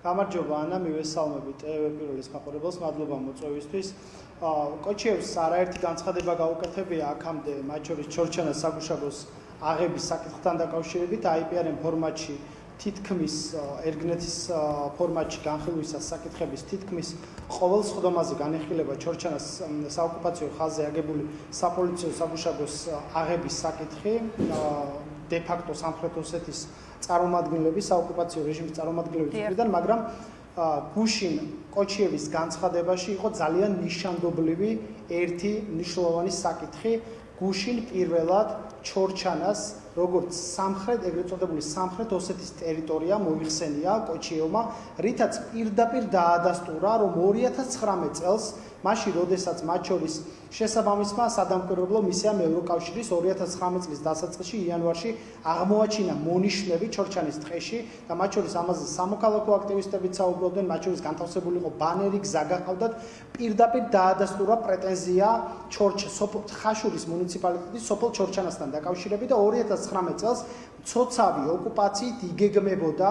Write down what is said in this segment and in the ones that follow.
გამარჯობა ანა, მივესალმებით პირველის მაყურებელს, მადლობა მოწვევისთვის. კოჩიევს არაერთი განცხადება გაუკეთებია აქამდე, მათ შორის ჩორჩანას საგუშაგოს აღების საკითხთან დაკავშირებით, IPRM ფორმატში თითქმის ერგნეთის ფორმატში განხილვისას საკითხების თითქმის ყოველ სხდომაზე განეხილება ჩორჩანას საოკუპაციო ხაზზე აგებული საპოლიციო საგუშაგოს აღების საკითხი, de facto სამხრეთ ოსეთის წარმომადგენლების საოკუპაციო რეჟიმის წარმომადგენლების მხრიდან, მაგრამ გუშინ კოჩიევის განცხადებაში იყო ძალიან ნიშანდობლივი ერთი მნიშვნელოვანი საკითხი. გუშინ პირველად ჩორჩანას როგორც სამხრეთ, ეგრეთ წოდებული სამხრეთ ოსეთის ტერიტორია მოიხსენია კოჩიევმა, რითაც პირდაპირ დაადასტურა, რომ 2019 წელს, მაშინ როდესაც მათ შორის შესაბამისმა სადამკვირვებლო მისიამ ევროკავშირის 2019 წლის დასაწყისში იანვარში აღმოაჩინა მონიშნები ჩორჩანის ტყეში და მათ შორის ამაზე სამოქალაქო აქტივისტებიც საუბრობდნენ, მათ შორის განთავსებული იყო ბანერი, გზა გაყავდათ, პირდაპირ დაადასტურა პრეტენზია ხაშურის მუნიციპალიტეტის სოფელ ჩორჩანასთან დაკავშირებით და 2019 წელს მცოცავი ოკუპაციით იგეგმებოდა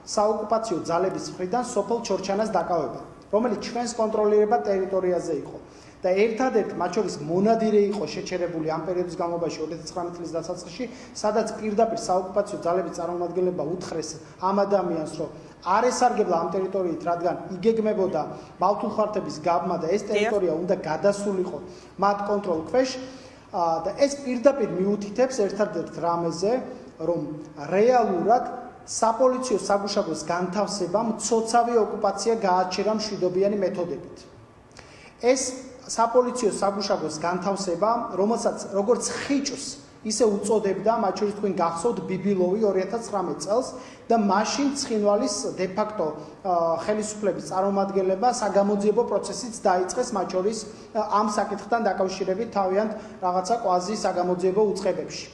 საოკუპაციო ძალების მხრიდან სოფელ ჩორჩანას დაკავება, რომელიც ჩვენს კონტროლირებად ტერიტორიაზე იყო. და ერთადერთ მათ შორის მონადირე იყო შეჩერებული ამ პერიოდის განმავლობაში 2019 წლის დასაწყისში, სადაც პირდაპირ საოკუპაციო ძალების წარმომადგენლებმა უთხრეს ამ ადამიანს, რომ არ ესარგებლა ამ ტერიტორიით, რადგან იგეგმებოდა ბალთულხართების გაბმა და ეს ტერიტორია უნდა გადასულიყო მათ კონტროლ ქვეშ და ეს პირდაპირ მიუთითებს ერთადერთ რამეზე, რომ რეალურად საპოლიციო საგუშაგოს განთავსებამ მცოცავი ოკუპაცია გააჩერა მშვიდობიანი მეთოდებით. ეს საპოლიციო საგუშაგოს განთავსება, რომელსაც როგორც ხიჭს ისე უწოდებდა, მათ შორის თქვენ გახსოვთ ბიბილოვი 2019 წელს და მაშინ ცხინვალის de facto ხელისუფლების წარმომადგენლებმა საგამოძიებო პროცესიც დაიწყეს, მათ შორის ამ საკითხთან დაკავშირებით თავიანთ რაღაცა კვაზი საგამოძიებო უწყებებში.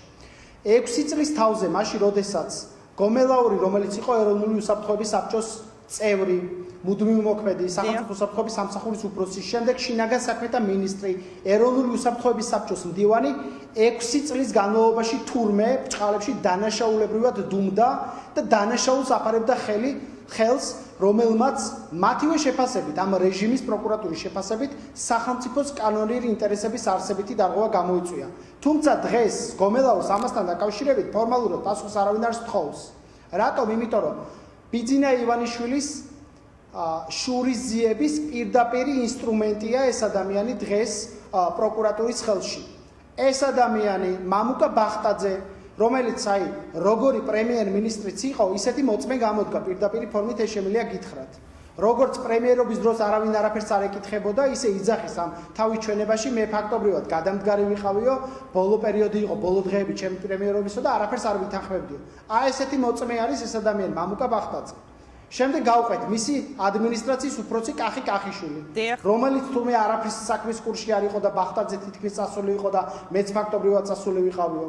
6 წლის თავზე, მაშინ როდესაც გომელაური, რომელიც იყო ეროვნული უსაფრთხოების საბჭოს წევრი, მუდმივი მოქმედი, სახელმწიფო უსაფრთხოების სამსახურის უფროსი, შემდეგ შინაგან საქმეთა მინისტრი, ეროვნული უსაფრთხოების საბჭოს მდივანი 6 წლის განმავლობაში თურმე ბჭყალებში დანაშაულებრივად დუმდა და დანაშაულს აფარებდა ხელს, რომელმაც მათივე შეფასებით, ამ რეჟიმის პროკურატურის შეფასებით, სახელმწიფოს კანონიერი ინტერესების არსებითი დარღვევა გამოიწვია. თუმცა დღეს გომელაურს ამასთან დაკავშირებით ფორმალურად პასუხს არავინ არ სთხოვს. რატომ? იმიტომ რომ ბიძინა ივანიშვილის შურიზიების პირდაპირი ინსტრუმენტია ეს ადამიანი დღეს პროკურატურის ხელში. ეს ადამიანი მამუკა ბახტაძე, რომელიც როგორი პრემიერ-მინისტრიც იყო, ისეთი მოწმე გამოდგა პირდაპირი ფორმით, ეს შემიძლია გითხრათ. როგორც პრემიერობის დროს არავინ არაფერს არ ეკითხებოდა, ისე იძახის ამ თავის ჩვენებაში მე ფაქტობრივად გადამდგარი ვიყავიო, ბოლო პერიოდი იყო, ბოლო დღეები ჩემი პრემიერობისა და არაფერს არ ვითანხმებდიო. ესეთი მოწმე არის ეს ადამიანი, მამუკა ბახტაძე. შემდეგ გავყვეთ მისი ადმინისტრაციის უფროსი კახი კახიშვილი, რომელიც თურმე არაფრის საქმის კურსში არ იყო და ბახტაძე თითქმის წასული იყო და მეც ფაქტობრივად წასული ვიყავიო.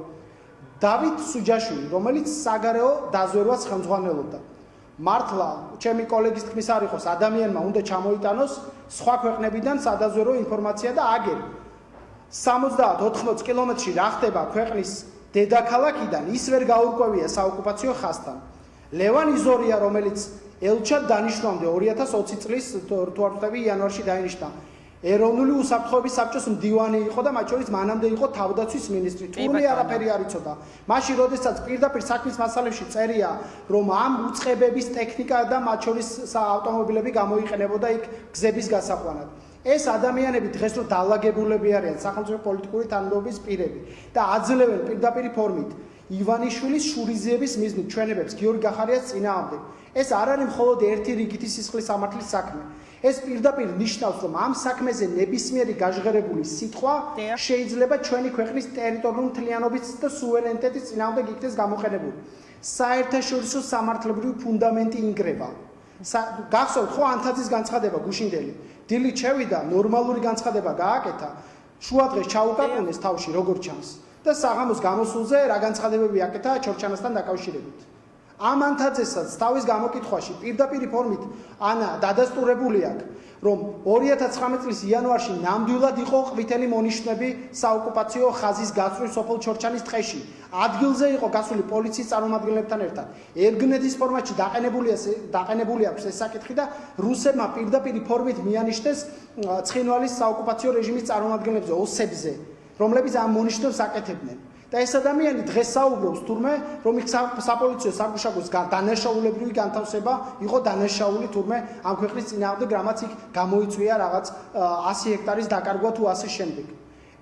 დავით სუჯაშვილი, რომელიც საგარეო დაზვერვას ხელმძღვანელობდა. მართლა, ჩემი კოლეგის თქმის არ იყოს, ადამიანმა უნდა ჩამოიტანოს სხვა ქვეყნებიდან სადაზვერვო ინფორმაცია და აგერ 70-80 კილომეტრში რა ხდება ქვეყნის დედაქალაქიდან, ის ვერ გაურკვევია საოკუპაციო ხაზთან. ლევან იზორია, რომელიც ელჩად დანიშნავდა 2020 წლის თუ არ ვთქვი იანვარში დაინიშნა. ეროვნული უსაფრთხოების საბჭოს მდივანი იყო და მათ შორის მანამდე იყო თავდაცვის მინისტრი. თურმე არაფერი არ იცოდა. მაშინ როდესაც პირდაპირ საქმის მასალებში წერია, რომ ამ უწყებების ტექნიკა და მათ შორის ავტომობილები გამოიყენებოდა იქ გზების გასაყვანად. ეს ადამიანები დღეს რო დაალაგებულები არიან სახელმწიფო პოლიტიკური თანამდებობის პირები და აძლევენ პირდაპირ ფორმით ივანიშვილის შურიზიების მიზნით ჩვენებებს გიორგი გახარიას წინააღმდეგ. ეს არ არის მხოლოდ ერთი რიგითი სისხლის სამართლის საქმე. ეს პირდაპირ ნიშნავს, რომ ამ საქმეზე ნებისმიერი გაჟღერებული სიტყვა შეიძლება ჩვენი ქვეყნის ტერიტორიული მთლიანობის და სუვერენიტეტის წინააღმდეგ იქნეს გამოყენებული. საერთაშორისო სამართლებრივი ფუნდამენტი ინგრევა. გახსოვთ ხო ანთაძის განცხადება გუშინდელი? დილით შევიდა, ნორმალური განცხადება გააკეთა, შუადღეს ჩაუკაყუნეს თავში, როგორც ჩანს. და საღამოს გამოსულზე რა განცხადებები აკეთა ჩორჩანასთან დაკავშირებით. ამ ანთაძესაც თავის გამოკითხვაში პირდაპირ ფორმით ანა დადასტურებული აქვს, რომ 2019 წლის იანვარში ნამდვილად იყო ყვითელი მონიშნები საოკუპაციო ხაზის გაწვრის სოფელ ჩორჩანის ტყეში. ადგილზე იყო გასული პოლიციის წარმომადგენლებთან ერთად. ერგნეთის ფორმატში დაყენებული აქვს ეს საკითხი და რუსებმა პირდაპირ ფორმით მიანიშნეს ცხინვალის საოკუპაციო რეჟიმის წარმომადგენლებზე, ოსებზე, რომლებიც ამ მონიშნებს აკეთებდნენ. და ეს ადამიანი დღეს საუბრობს თურმე, რომ იქ საპოლიციო საგუშაგოს დანაშაულებრივი განთავსება იყო დანაშაული თურმე ამ ქვეყნის წინააღმდეგ, რამაც იქ გამოიწვია რაღაც 100 ჰექტარის დაკარგვა თუ ასე შემდეგ.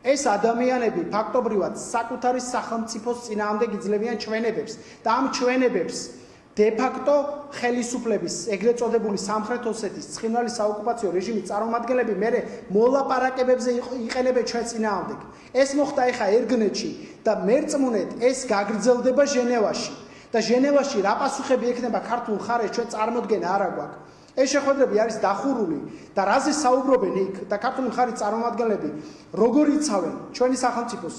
ეს ადამიანები ფაქტობრივად საკუთარი სახელმწიფოს წინააღმდეგ იძლევიან ჩვენებებს და ამ ჩვენებებს de facto ხელისუფლების ეგრეთ წოდებული სამხრეთ ოსეთის ცხინვალის საოკუპაციო რეჟიმის წარმომადგენლები მერე მოლაპარაკებებზე იყენებენ ჩვენ წინააღმდეგ. ეს მოხდა ეხა ერგნეთში და მერწმუნეთ ეს გაგრძელდება ჟენევაში. და ჟენევაში რა პასუხები ექნება ქართულ მხარეს ჩვენ წარმოდგენა არ აქვს. ეს შეხვედრები არის დახურული და რაზე საუბრობენ იქ და ქართულ მხარის წარმომადგენლები როგორ იცავენ ჩვენი სახელმწიფოს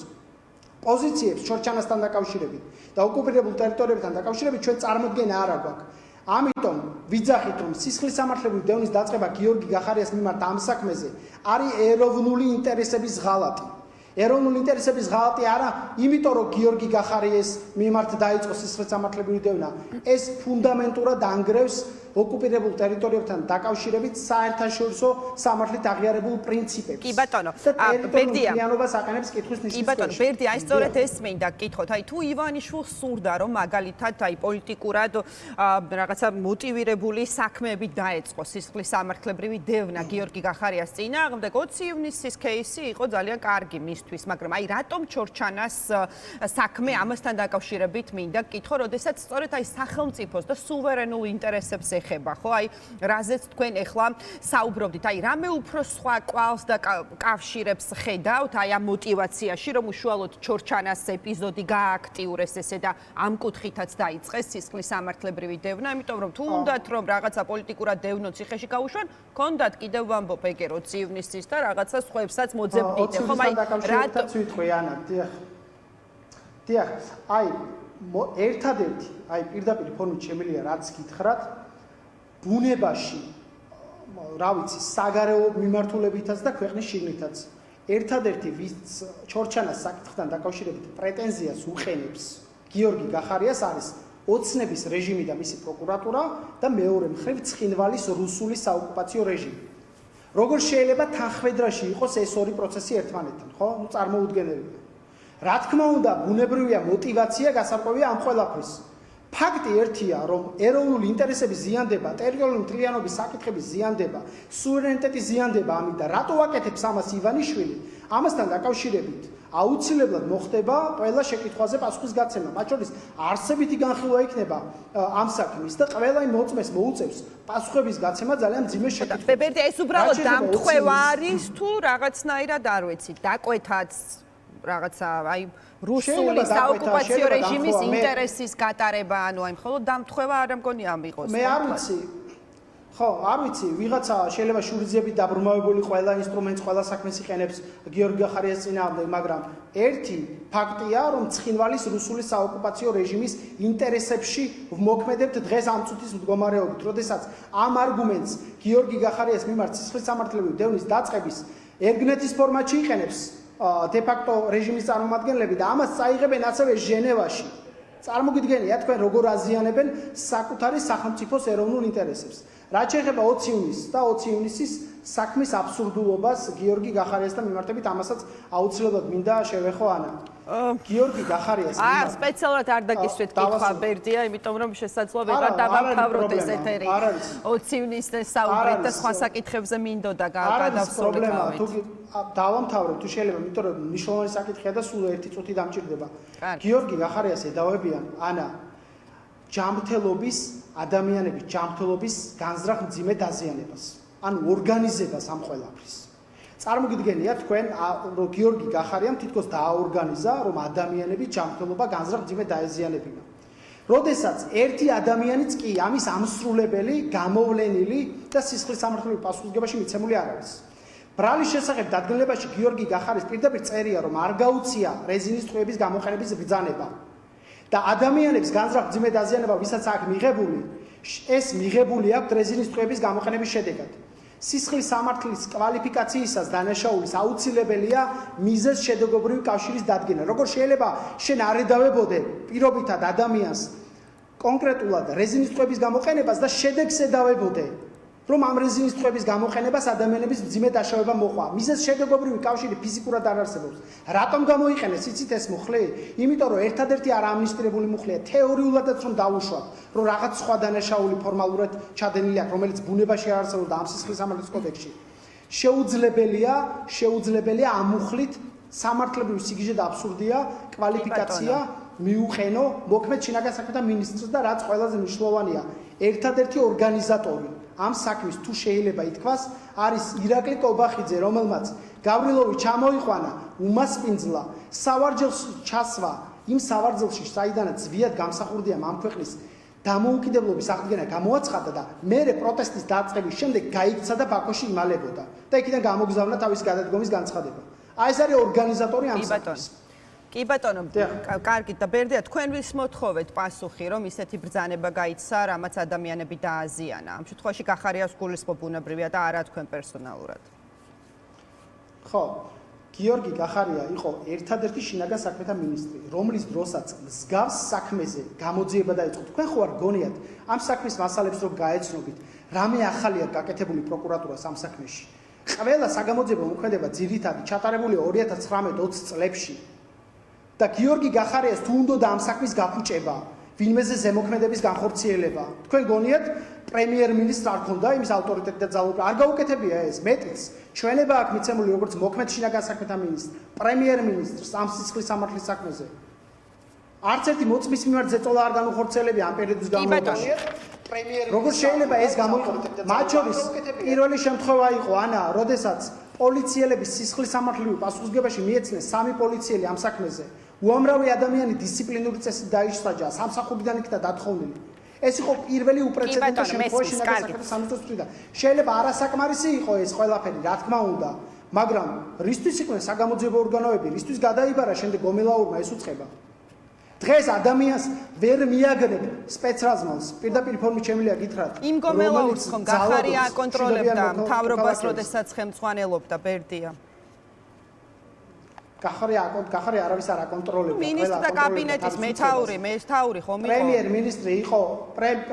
პოზიციებს ჩორჩანასთან დაკავშირებით და ოკუპირებულ ტერიტორიებთან დაკავშირებით ჩვენ წარმოდგენა არ აქვს. ამიტომ ვიძახით, რომ სისხლის სამართლებრივი დევნის დაწყება გიორგი გახარიას მიმართ ამ საქმეზე არის ეროვნული ინტერესების ღალატი. ეროვნული ინტერესების ღალატი არა, იმიტომ რომ გიორგი გახარიას მიმართ დაიწყო სისხლის სამართლებრივი დევნა. ეს ფუნდამენტურად ანგრევს ოკუპირებულ ტერიტორიებთან დაკავშირებით საერთაშორისო სამართლით აღიარებულ პრინციპებს. კი ბატონო, ბერდიაიანობას აყენებს კითხვის ნიშნის. კი ბატონო, ბერდია, აი სწორედ ეს მინდა გკითხოთ. აი თუ ივანიშვილს სურდა, რომ მაგალითად აი პოლიტიკურად რაღაცა მოტივირებული საქმეები დაეწყო სისხლის სამართლებრივი დევნა გიორგი გახარიას წინააღმდეგ, 20 ივნისის кейსი იყო ძალიან კარგი მისთვის, მაგრამ აი რატომ ჩორჩანას საქმე ამასთან დაკავშირებით მინდა გკითხო, როდესაც სწორედ აი სახელმწიფოს და სუვერენულ ინტერესებს ეხება, ხო? აი რაზეც თქვენ ეხლა საუბრობდით, აი რამე უფრო სხვა კვალს და კავშირებს ხედავთ აი ამ мотиваციაში, რომ უშუალოდ ჩორჩანას ეპიზოდი გააქტიურეს ესე და ამ კუთხითაც დაიწყეს სისხლის სამართლებრივი დევნა, იმიტომ რომ თუ უნდათ რომ რაღაცა პოლიტიკურად დევნო ციხეში გაუშვან, კონდათ კიდევ ვამბობ ეგე 20 ივნისის და რაღაცა სხვებსაც მოძებნით, ხო? აი რატო ვიტყვი ანა, დიახ, აი ერთადერთი, აი პირდაპირ ფორმით შემიძლია რაც გითხრათ, ბუნებაში, რა ვიცი, საგარეო მიმართულებითაც და ქვეყნის შიგნითაც ერთადერთი ვის ჩორჩანას საკითხთან დაკავშირებით პრეტენზიას უყენებს გიორგი გახარიას არის ოცნების რეჟიმი და მისი პროკურატურა და მეორე მხრივ ცხინვალის რუსული საოკუპაციო რეჟიმი. როგორ შეიძლება თანხმედრაში იყოს ეს ორი პროცესი ერთმანეთთან, ხო? ნუ წარმოუდგენელია. რა თქმა უნდა, ბუნებრივია мотиваცია გასარკვევია ამ ყველაფრის. ფაქტი ერთია, რომ ეროვნული ინტერესები ზიანდება, ტერიტორიული მთლიანობის საკითხები ზიანდება, სუვერენიტეტი ზიანდება, ამიტომ რატო აკეთებს ამას ივანიშვილი? ამასთან დაკავშირებით აუცილებლად მოხდება ყველა შეკითხვაზე პასუხის გაცემა, მათ შორის არსებითი განხილვა იქნება ამ საქმის და ყველა იმ მოწმეს მოუწევს პასუხების გაცემა ძალიან მძიმე შეკითხვებს. ბერდი, ეს უბრალოდ დამთხევა არის თუ რაღაცნაირად არ ვიცი, დაკვეთაც რაღაცა აი რუსული საოკუპაციო რეჟიმის ინტერესის გატარება, ანუ აი მხოლოდ დამთხევა არ მგონია ამიყოს. მე არ ვიცი. ხო, არ ვიცი, ვიღაცა შეიძლება შურიზებით დაბრუნებული ყველა ინსტრუმენტს, ყველა საქმეს იყენებს გიორგი გახარიას წინააღმდეგ, მაგრამ ერთი ფაქტია, რომ ცხინვალის რუსული საოკუპაციო რეჟიმის ინტერესებში ვმოქმედებთ დღეს ამ წუთის მდგომარეობით, როდესაც ამ არგუმენტს გიორგი გახარიას მიმართ სისხლის სამართლებრივი დევნის დაწყების ერგნეთის ფორმატში იყენებს de facto რეჟიმის წარმომადგენლები და ამას წაიღებენ ასევე ჟენევაში. წარმოგიდგენია თქვენ როგორ აზიანებენ საკუთარი სახელმწიფოს ეროვნულ ინტერესებს. რაც შეეხება 20 ივნისს და 20 ივნისის საქმის აბსურდულობას გიორგი გახარიასთან მიმართებით, ამასაც აუცილებლად მინდა შევეხო ანა. გიორგი გახარიას მიმართ სპეციალურად არ დაგისვით კითხვა ბერდია, იმიტომ რომ შესაძლოა ვეღარ დავამთავროთ ეს ეთერი. 20 ივნისზე საუბრით და სხვა საკითხებზე მინდოდა გადავსრულოთ. დავამთავრებ თუ შეიძლება, იმიტომ რომ მნიშვნელოვანი საკითხია და სულ ერთი წუთი დამჭირდება. გიორგი გახარიას ედავებიან ანა ჯანმრთელობის ადამიანების ჯანმრთელობის განზრახ მძიმე დაზიანებას, ანუ ორგანიზებას ამ ყველაფრის. წარმოგიდგენია თქვენ რომ გიორგი გახარიამ თითქოს დააორგანიზა, რომ ადამიანების ჯანმრთელობა განზრახ მძიმე დაეზიანებინა. როდესაც ერთი ადამიანიც კი ამის ამსრულებელი, გამოვლენილი და სისხლის სამართლებრივ პასუხისგებაში მიცემული არ არის. ბრალის შესახებ დადგენილებაში გიორგი გახარიას პირდაპირ წერია, რომ არ გაუწია რეზინის ტყვეების გამოყენების ბრძანება. და ადამიანებს განზრახ ძიმე დაზიანება ვისაც აქ მიღებული ეს მიღებული აქვს დრეზინის ტყვეების გამოყენების შედეგად სისხლის სამართლის კვალიფიკაციისას დანაშაულის აუცილებელია მიზეზ შედეგობრივი კავშირის დადგენა როგორ შეიძლება შენ არ ედავებოდე პირობითად ადამიანს კონკრეტულად რეზინის ტყვეების გამოყენებას და შედეგს ედავებოდე რომ ამ რეზინის ტყვეების გამოყენებას ადამიანების მძიმე დაშავება მოყვა. მიზეზ შედეგობრივი კავშირი ფიზიკურად არ არსებობს. რატომ გამოიყენეს იცით ეს მუხლი? იმიტომ რომ ერთადერთი არ ამნისტირებული მუხლია თეორიულადაც რომ დაუშვათ, რომ რაღაც სხვა დანაშაული ფორმალურად ჩადენილი აქვს, რომელიც ბუნებაში არ არსებობს და ამ სისხლის სამართლის კოდექსში. შეუძლებელია ამ მუხლით სამართლებრივი სიგიჟე და აბსურდია კვალიფიკაცია მიუყენო მოქმედ შინაგან საქმეთა მინისტრს და რაც ყველაზე მნიშვნელოვანია, ერთადერთი ორგანიზატორი ამ საქმის თუ შეიძლება ითქვას არის ირაკლი კობახიძე რომელმაც გავრილოვი ჩამოიყვანა უმასპინძლა სავარჯელს ჩასვა იმ სავარჯელში საიდანაც ზვიად გამსახურდია ამ ქვეყნის დამოუკიდებლობის აღდგენა გამოაცხადა და მერე პროტესტის დაწყების შემდეგ გაიქცა და ბაქოში იმალებოდა და იქიდან გამოგზავნა თავის გადადგომის განცხადება აი ეს არის ორგანიზატორი ამ საქმის კი ბატონო, კარგით და ბერდია, თქვენ ვის მოთხოვეთ პასუხი, რომ ისეთი ბრძანება გაიცა, რამაც ადამიანები დააზიანა. ამ შემთხვევაში გახარიას გულისხმობ ბუნებრივია და არა თქვენ პერსონალურად. ხო, გიორგი გახარია იყო ერთადერთი შინაგან საქმეთა მინისტრი, რომლის დროსაც მსგავს საქმეზე გამოძიება დაიწყო. თქვენ ხო არ გონიათ ამ საქმის მასალებს რომ გაეცნობით, რამე ახალია გაკეთებული პროკურატურას ამ საქმეში. ყველა საგამოძიებო მოქმედება ძირითადად ჩატარებულია 2019-20 წლებში. და გიორგი გახარიას თუ უნდა ამ საქმის გაფუჭება, ვინმეზე ზემოქმედების განხორციელება. თქვენ გონიათ პრემიერ-მინისტრს არ ქონდა იმის ავტორიტეტი და ძალაუფლება. არ გაუკეთებია ეს, მეტიც. ჩვენება აქვს მიცემული როგორც მოქმედ შინაგან საქმეთა მინისტრს, პრემიერ-მინისტრს ამ სისხლის სამართლის საქმეზე. არც ერთი მოწმის მიმართ ზეწოლა არ განუხორციელებია ამ პერიოდის განმავლობაში. როგორ შეიძლება ეს გამოიყენოს? მათ შორის პირველი შემთხვევა იყო ანა, როდესაც პოლიციელების სისხლის სამართლივი პასუხისგებაში მიეცნეს 3 პოლიციელი ამ საქმეზე. უამრავი ადამიანი დისციპლინური წესით დაიშსაჯა, სამსახურიდან იქნა დათხოვნილი. ეს იყო პირველი უპრეცედენტო შემთხვევა შინაგან საქმეთა სამინისტროს მხრიდან. შეიძლება არასაკმარისი იყო ეს ყველაფერი, რა თქმა უნდა, მაგრამ რისთვის იყვნენ საგამოძიებო ორგანოები, რისთვის გადაიბარა შემდეგ გომელაურმა ეს უწყება? დღეს ადამიანს ვერ მიაგნებ სპეცრაზმალს, პირდაპირ ფორმით შემიძლია გითხრათ. იმ გომელაურს ხომ გახარია აკონტროლებდა მთავრობას, როდესაც ხელმძღვანელობდა ბერდია? გახარია არავის არ აკონტროლებდა. მინისტრი და კაბინეტის მეთაური ხომ იყო?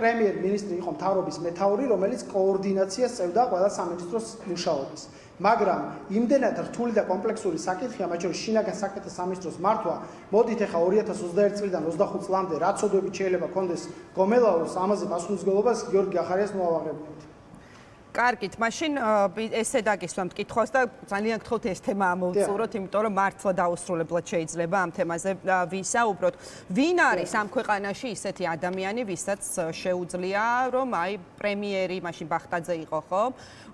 პრემიერ-მინისტრი იყო მთავრობის მეთაური, რომელიც კოორდინაციას წევდა ყველა სამინისტროს მუშაობას. მაგრამ იმდენად რთული და კომპლექსური საკითხია, მათ შორის შინაგან საქმეთა სამინისტროს მართვა, მოდით ახლა 2021 წლიდან 25 წლამდე რა ცოდვებით შეიძლება კონდეს გომელაურს, ამაზე პასუხისმგებლობას გიორგი გახარიას მოავაღებთ. კარგით, მაშინ ესე დაგისვამთ კითხვას და ძალიან გთხოვთ ეს თემა ამოვწუროთ, იმიტომ რომ მართლა დაუსრულებლად შეიძლება ამ თემაზე ვისაუბროთ. ვინ არის ამ ქვეყანაში ისეთი ადამიანი, ვისაც შეუძლია, რომ აი პრემიერი, მაშინ ბახტაძე იყო, ხო?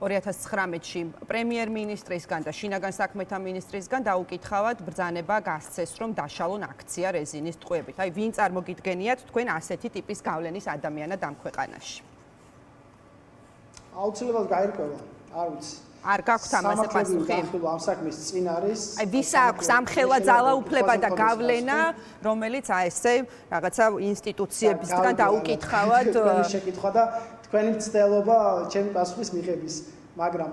2019-ში პრემიერ-მინისტრისგან და შინაგან საქმეთა მინისტრისგან დაუკითხავად ბრძანება გასცეს, რომ დაშალონ აქცია რეზინის ტყვეებით. აი ვინ წარმოგიდგენიათ თქვენ ასეთი ტიპის გავლენის ადამიანად ამ ქვეყანაში? აუცილებლად გაირკვევა, არ ვიცი. არ გაქვთ ამაზე პასუხი? ამ საქმის წინ არის. აი ვის აქვს ამხელა ძალაუფლება და გავლენა, რომელიც აი ესე რაღაცა ინსტიტუციებისგან დაუკითხავად შეკითხვა და თქვენი მცდელობა ჩემი პასუხის მიღების, მაგრამ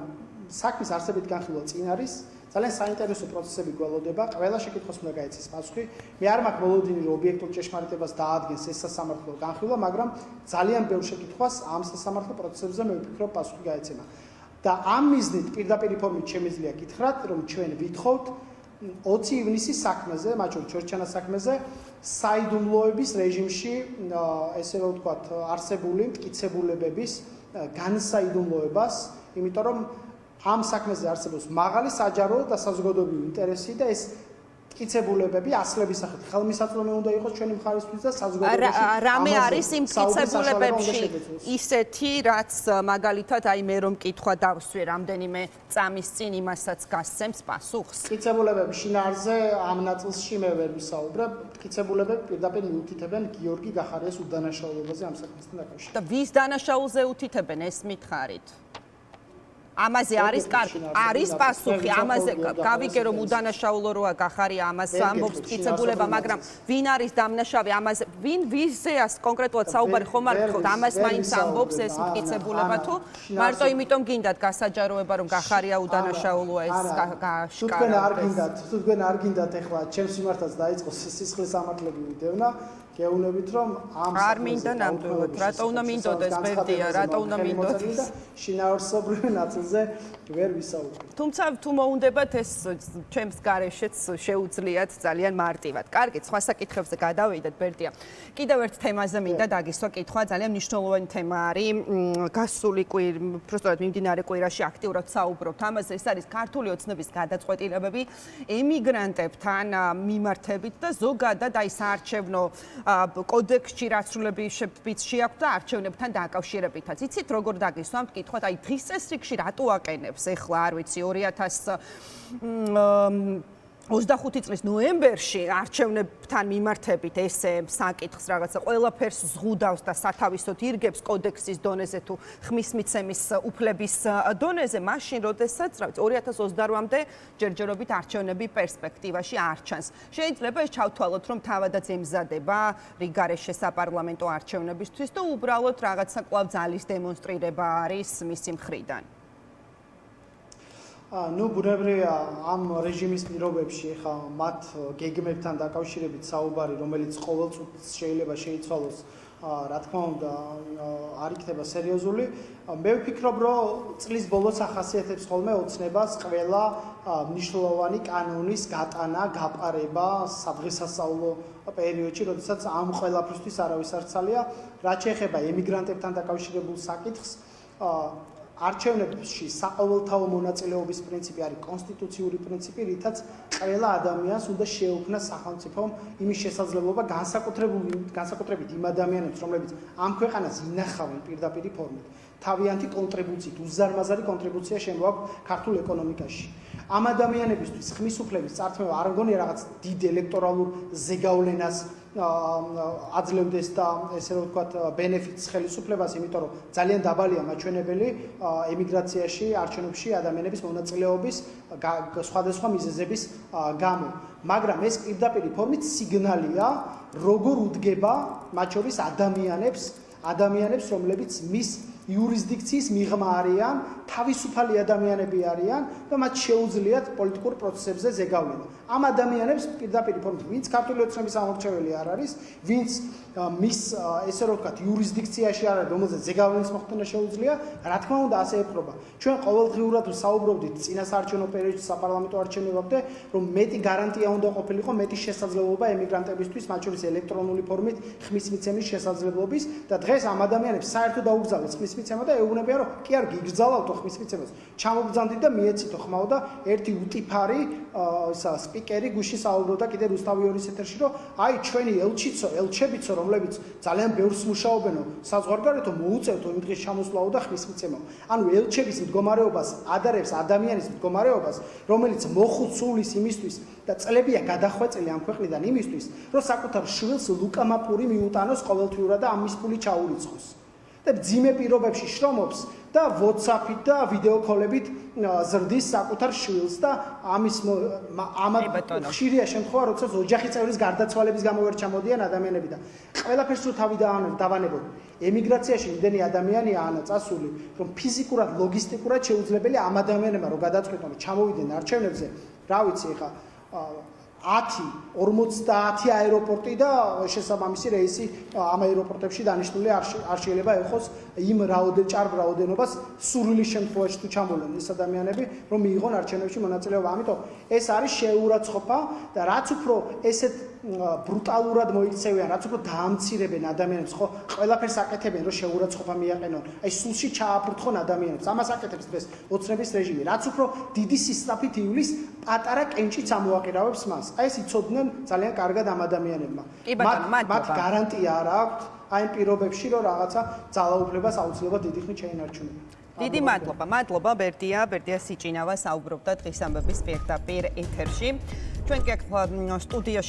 საქმის არსებით განხილვა წინ არის. ძალიან საინტერესო პროცესები გველოდება, ყველა შეკითხვას უნდა გაეცეს პასუხი. მე არ მაქვს მოლოდინი რომ ობიექტურ ჭეშმარიტებას დაადგენს ეს სასამართლო განხილვა, მაგრამ ძალიან ბევრ შეკითხვას ამ სასამართლო პროცესებზე მე ვფიქრობ პასუხი გაეცემა. და ამ მიზნით პირდაპირ ფორმით შემიძლია გითხრათ, რომ ჩვენ ვითხოვთ 20 ივნისის საქმეზე, მათ შორის ჩორჩანას საქმეზე, საიდუმლოების რეჟიმში, ესე რომ ვთქვათ, არსებული მტკიცებულებების განსაიდუმლოებას, იმიტომ რომ ამ საქმეზე არსებობს მაღალი საჯარო და საზოგადოებრივი ინტერესი და ეს მტკიცებულებები ასლების სახით ხელმისაწვდომი უნდა იყოს ჩვენი მხარისთვის და საზოგადოებაში. რამე არის იმ მტკიცებულებებში ისეთი, რაც მაგალითად აი მე რომ კითხვა დავსვი რამდენიმე წამის წინ იმასაც გასცემს პასუხს. მტკიცებულებების შინაარზე ამ ნაწილში მე ვერ ვისაუბრებ. მტკიცებულებები პირდაპირ მიუთითებენ გიორგი გახარიას უდანაშაულებაზე ამ საქმესთან დაკავშირებით. და ვის დანაშაულზე უთითებენ ეს მითხარით? ამაზე არის პასუხი, ამაზე გავიგე რომ უდანაშაულო როა გახარია ამას ამბობს მტკიცებულება, მაგრამ ვინ არის დამნაშავე ამაზე, ვიზეა კონკრეტულად საუბარი ხომ არ გქონთ, ამას მაინც ამბობს ეს მტკიცებულება თუ მარტო იმიტომ გინდათ გასაჯაროება რომ გახარია უდანაშაულოა ეს გაშკარა. თუ თქვენ არ გინდათ ეხლა ჩემს მიმართაც დაიწყოს სისხლის სამართლებრივი დევნა, გეუბნებით რომ ამ არ მინდა ნამდვილად, რატო უნდა მინდოდეს ბერდია, რატო უნდა მინდოდეს შინაარსობრივი ნაწილზე ვერ ვისაუბრებ. თუმცა თუ მოუნდებათ ეს ჩემს გარეშეც შეუძლიათ ძალიან მარტივად. კარგი, სხვა საკითხებზე გადავიდეთ ბერდია. კიდევ ერთ თემაზე მინდა დაგისვა კითხვა, ძალიან მნიშვნელოვანი თემა არის. გასული პროსტად მიმდინარე კვირაში აქტიურად საუბრობთ ამაზე, ეს არის ქართული ოცნების გადაწყვეტილებები ემიგრანტებთან მიმართებით და ზოგადად აი საარჩევნო კოდექსში რაცრულებიც შეაქვთ და არჩევნებთან დაკავშირებითაც. იცით როგორ დაგისვამთ კითხვა, აი დღის წესრიგში რატო აყენებს ეხლა არ ვიცი 2025 წლის ნოემბერში არჩევნებთან მიმართებით ესე საკითხს რაღაცა ყველაფერს ზღუდავს და სათავისოდ ირგებს კოდექსის დონეზე თუ ხმის მიცემის უფლების დონეზე, მაშინ როდესაც 2028-მდე ჯერჯერობით არჩევნები პერსპექტივაში არ ჩანს. შეიძლება ეს ჩავთვალოთ, რომ თავადაც ემზადება რიგარეშე საპარლამენტო არჩევნებისთვის და უბრალოდ რაღაცა კვლავ ძალის დემონსტრირება არის მისი მხრიდან. ბუნებრივია ამ რეჟიმის პირობებში ხა მათ გეგმებთან დაკავშირებით საუბარი, რომელიც ყოველწუთს შეიძლება შეიცვალოს, რა თქმა უნდა, არ იქნება სერიოზული. მე ვფიქრობ, რომ წლის ბოლოს ახასიათებს ხოლმე ოცნებას ყველა მნიშვნელოვანი კანონის გატანა, გაპარება სადღესასწაულო პერიოდში, როდესაც ამ ყველაფრისთვის არავის არ ცალია, რაც შეეხება ემიგრანტებთან დაკავშირებულ საკითხს. არჩევნებში საყოველთაო მონაწილეობის პრინციპი არის კონსტიტუციური პრინციპი, რითაც ყველა ადამიანს უნდა შეეუქმნა სახელმწიფომ იმის შესაძლებლობა განსაკუთრებით იმ ადამიანებს, რომლებიც ამ ქვეყანას ინახავენ პირდაპირი ფორმით, თავიანთი კონტრიბუციით, უზარმაზარი კონტრიბუცია შემოაქვთ ქართულ ეკონომიკაში. ამ ადამიანებისთვის ხმის უფლების წართმევა არ მგონია რაღაც დიდ ელექტორალურ ზეგავლენას აძლევდეს და ესე რომ ვთქვათ ბენეფიტს ხელისუფლებას, იმიტომ რომ ძალიან დაბალია მაჩვენებელი ემიგრაციაში, არჩევნებში ადამიანების მონაწილეობის სხვადასხვა მიზეზების გამო. მაგრამ ეს პირდაპირი ფორმით სიგნალია, როგორ უდგება მათ შორის ადამიანებს, რომლებიც მის იურისდიქციის მიღმა არიან, თავისუფალი ადამიანები არიან და მათ შეუძლიათ პოლიტიკურ პროცესებზე ზეგავლენა. ამ ადამიანებს პირდაპირი ფორმით, ვინც ქართული ოცნების ამორჩეველი არ არის, ვინც მის ესე რომ ვთქვათ იურისდიქციაში არ არის, რომელზეც ზეგავლენის მოხდენა შეუძლია, რა თქმა უნდა ასე ეპყრობა. ჩვენ ყოველდღიურად საუბრობდით წინასაარჩევნო პერიოდში საპარლამენტო არჩევნებამდე, რომ მეტი გარანტია უნდა ყოფილიყო, მეტი შესაძლებლობა ემიგრანტებისთვის, მათ შორის ელექტრონული ფორმით ხმის მიცემის შესაძლებლობის და დღეს ამ ადამიანებს საერთოდ დაუგზავნეს ხმის მიცემა და ეუბნებიან, რომ კი არ გიგრძალავთ ხმის მიცემას. ჩამოგბრძანდით და მიეცითო ხმაო და ერთი უტიფარი სპიკერი გუშინ საუბრობდა კიდე რუსთავიორის ეთერში, რომ აი ჩვენი ელჩებიცო, რომლებიც ძალიან ბევრს მუშაობენო საზღვარგარეთო, მოუწევთო იმ დღის ჩამოსვლაო და ხმის მიცემაო. ანუ ელჩების მდგომარეობას ადარებს ადამიანის მდგომარეობას, რომელიც მოხუც სულის იმისთვის და წლებია გადახვეწილი ამ ქვეყნიდან იმისთვის, რომ საკუთარ შვილს ლუკამაპური მიუტანოს ყოველთვიურად და ამის ფული ჩაურიცხოს. და ძიმე პირობებში შრომობს და WhatsApp-ით და ვიდეო-კოლებით ზრდის საკუთარ შვილს და ამის ხშირია შემთხვევა, როდესაც ოჯახის წევრის გარდაცვალების გამო ვერ ჩამოდიან ადამიანები და ყველაფერს რო თავი დავანებოთ. ემიგრაციაში იმდენი ადამიანია წასული, რომ ფიზიკურად, ლოგისტიკურად შეუძლებელი ამ ადამიანებმა რომ გადაწყვიტონ, ჩამოვიდნენ არჩევნებზე, რა ვიცი ხა 50 აეროპორტი და შესაბამისი რეისი ამ აეროპორტებში დანიშნული არ შეიძლება ეხოს იმ რაოდენობას სურვილის შემთხვევაში თუ ჩამოვლენ ეს ადამიანები, რომ მიიღონ არჩევნებში მონაწილეობა. ამიტომ ეს არის შეურაცხყოფა და რაც უფრო ესეთ ბრუტალურად მოიქცევიან, რაც უფრო დაამცირებენ ადამიანებს, ხო, ყველაფერს აკეთებენ, რომ შეურაცხყოფა მიაყენონ. აი სულში ჩააფრთხონ ადამიანებს. ამას აკეთებს დღეს ოცნების რეჟიმი. რაც უფრო დიდი სისწრაფით ივლის, პატარა კენჭიც ამოაყირავებს მას. აი ეს იცოდნენ ძალიან კარგად ამ ადამიანებმა. მათ გარანტია არ აქვთ აი იმ პირობებში, რომ რაღაცა ძალაუფლებას აუცილებლად დიდი ხნით შეინარჩუნებენ. დიდი მადლობა ბერდია სიჭინავა საუბრობდა დღის ამბების პირდაპირ ეთერში. ჩვენ კი აქ სტუდიაში